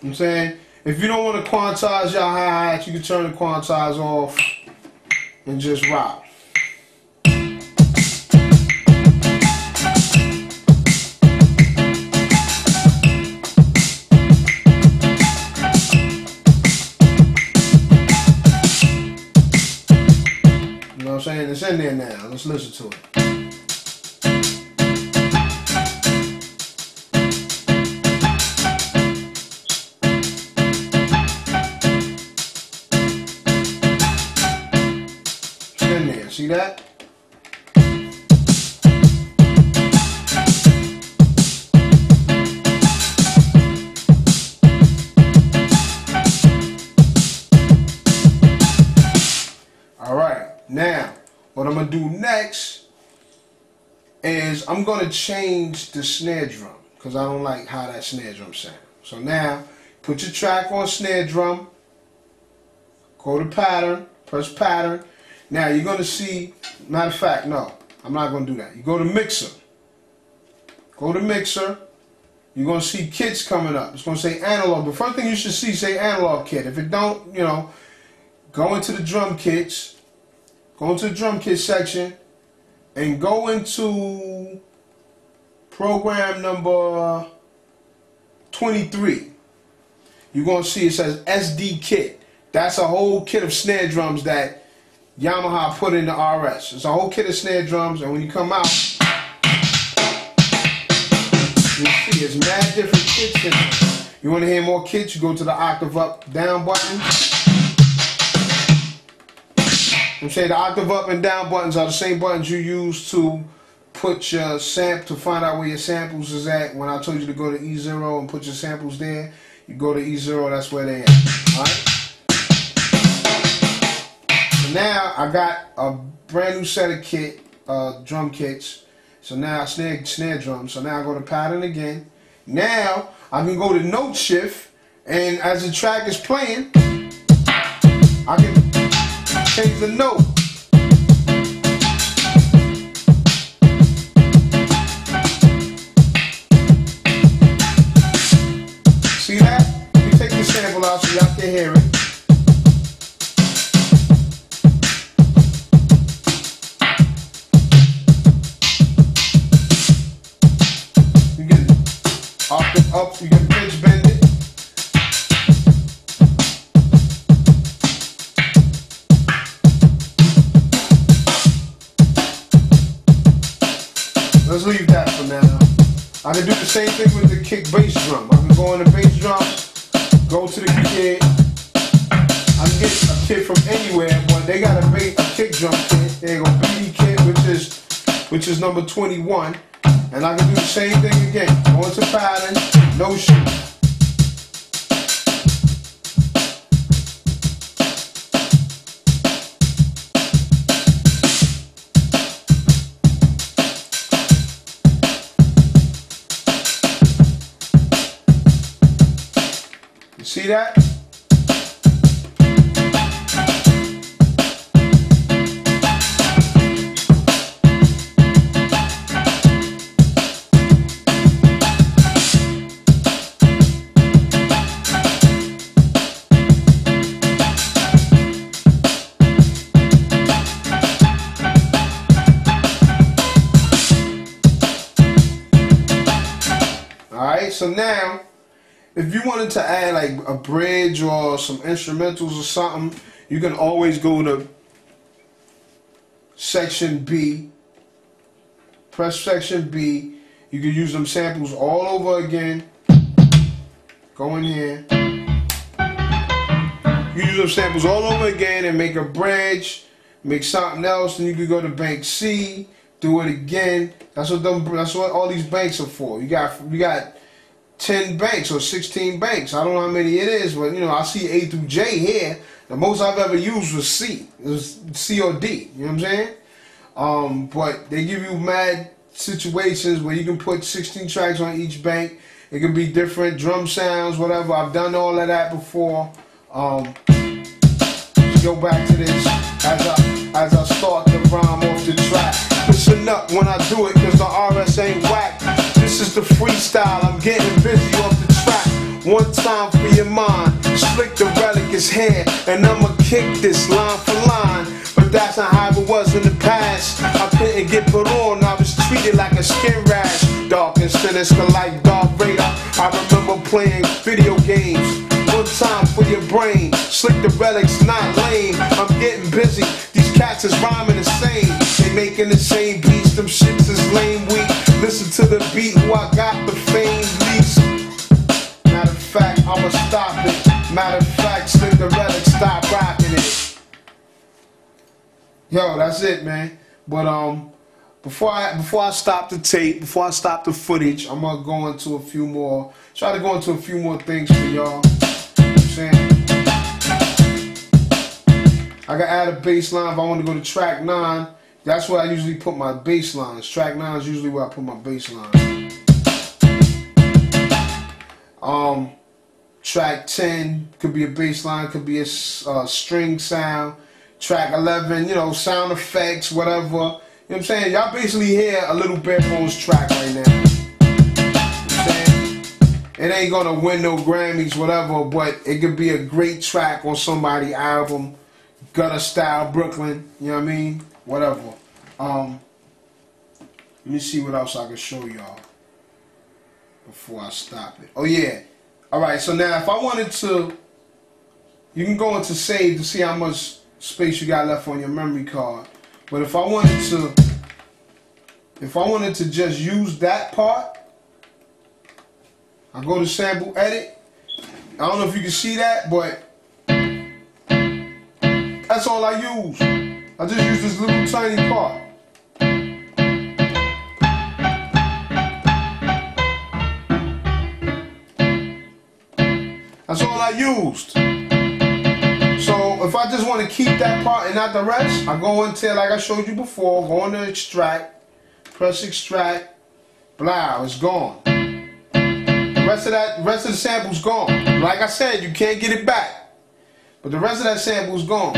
I'm saying? If you don't want to quantize your hi-hats, you can turn the quantize off and just rock. You know what I'm saying? It's in there now. Let's listen to it. See that? All right, now what I'm gonna do next is I'm gonna change the snare drum because I don't like how that snare drum sounds. So now put your track on snare drum, go to pattern, press pattern. Now you're going to see, matter of fact, no, I'm not going to do that. You go to mixer. Go to mixer. You're going to see kits coming up. It's going to say analog. The first thing you should see say analog kit. If it don't, you know, go into the drum kits. Go into the drum kit section and go into program number 23. You're going to see it says SD kit. That's a whole kit of snare drums that Yamaha put in the RS. It's a whole kit of snare drums, and when you come out, you see it's mad different kits in it. You want to hear more kits, you go to the octave up, down button. I'm saying the octave up and down buttons are the same buttons you use to put your to find out where your samples is at. When I told you to go to E0 and put your samples there, you go to E0, that's where they at. Alright? Now I got a brand new set of kit, drum kits. So now snare drum. So now I go to pattern again. Now I can go to note shift, and as the track is playing, I can change the note. See that? Let me take the sample out so y'all can hear it. Up, you can pitch bend it. Let's leave that for now. I can do the same thing with the kick bass drum. I can go on the bass drum, go to the kit. I can get a kit from anywhere, but they got a kick drum kit. There you go, BD kit, which is number 21. And I can do the same thing again. Go into pattern, no shoot. You see that? Alright, so now, if you wanted to add like a bridge or some instrumentals or something, you can always go to section B, press section B. You can use them samples all over again. Go in here. You use them samples all over again and make a bridge, make something else, and you can go to bank C, do it again. That's what all these banks are for. You got 10 banks or 16 banks. I don't know how many it is, but you know, I see A through J here. The most I've ever used was C. It was C or D. You know what I'm saying? But they give you mad situations where you can put 16 tracks on each bank. It can be different drum sounds, whatever. I've done all of that before. Go back to this as I start the rhyme off the track. Listen up when I do it, cause the RS ain't whack. This is the freestyle, I'm getting busy off the track. One time for your mind. Slik the Relic is here, and I'ma kick this line for line. But that's not how it was in the past. I couldn't get put on, I was treated like a skin rash. Dark and sinister like Darth Vader. I remember playing video games. One time for your brain. Slik the Relic's not lame. I'm getting busy. These cats is rhyming the same. They making the same beats. Them shits is lame weak. Listen to the beat. Who I got the fame least. Matter of fact, I'ma stop it. Matter of fact, Slik the Relic, stop rocking it. Yo, that's it, man. But before I stop the tape, before I stop the footage, I'm gonna go into a few more. Try to go into a few more things for y'all. I can add a bass line if I want to go to track 9. That's where I usually put my bass lines. Track 9 is usually where I put my bass lines. Track 10 could be a bass line, could be a string sound. Track 11, you know, sound effects, whatever. You know what I'm saying? Y'all basically hear a little bare bones track right now. You know what I'm saying? It ain't gonna win no Grammys, whatever, but it could be a great track on somebody's album. Gutter Style Brooklyn, you know what I mean? Whatever. Let me see what else I can show y'all before I stop it. Oh yeah. Alright, so now if I wanted to, you can go into save to see how much space you got left on your memory card. But if I wanted to just use that part, I go to sample edit. I don't know if you can see that, but that's all I use. I just use this little tiny part. That's all I used. So if I just want to keep that part and not the rest, I go into, like I showed you before, go into extract, press extract, blah, it's gone. The rest of the sample's gone. Like I said, you can't get it back. But the rest of that sample's gone.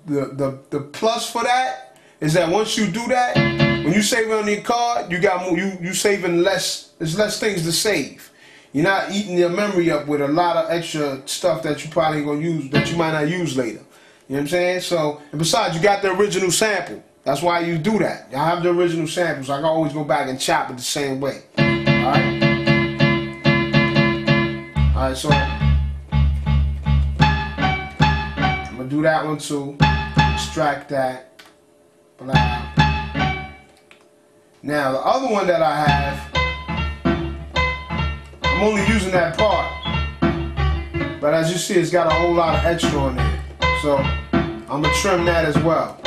The plus for that is that once you do that, when you save it on your card, you saving less. There's less things to save. You're not eating your memory up with a lot of extra stuff that you probably gonna use that you might not use later. You know what I'm saying? So, and besides, you got the original sample. That's why you do that. I have the original samples. I can always go back and chop it the same way. Alright? Alright, so I'm gonna do that one too. Extract that. Blah. Now the other one that I have, I'm only using that part, but as you see, it's got a whole lot of extra on there, so I'm gonna trim that as well.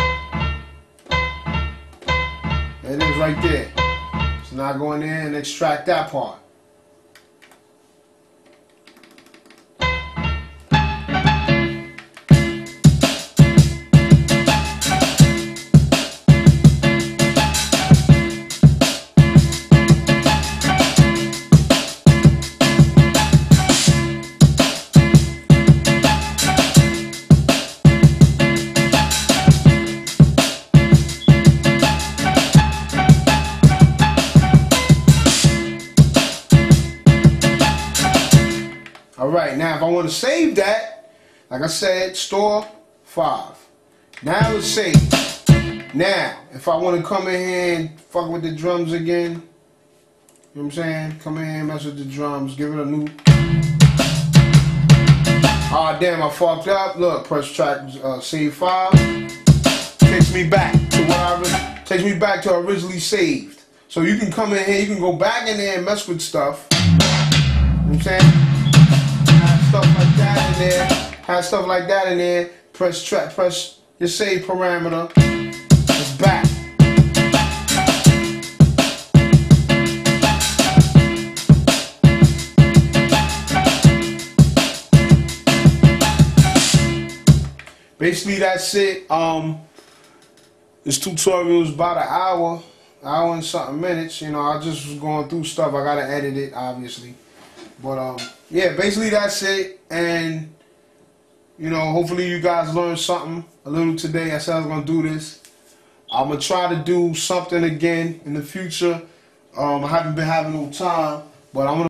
There it is right there. So now I go in there and extract that part. Alright, now if I want to save that, like I said, store 5. Now it's saved. Now, if I want to come in here and fuck with the drums again, you know what I'm saying? Come in here and mess with the drums, give it a new. Ah, damn, I fucked up. Look, press track, save file. Takes me back to originally saved. So you can come in here, you can go back in there and mess with stuff. You know what I'm saying? Stuff like that in there, have stuff like that in there, press your save parameter, it's back. Basically that's it. This tutorial is about an hour and something minutes. You know, I just was going through stuff, I gotta edit it obviously. But yeah, basically that's it, and you know, hopefully you guys learned something a little today. I said I was gonna do this. I'm gonna try to do something again in the future. I haven't been having no time, but I'm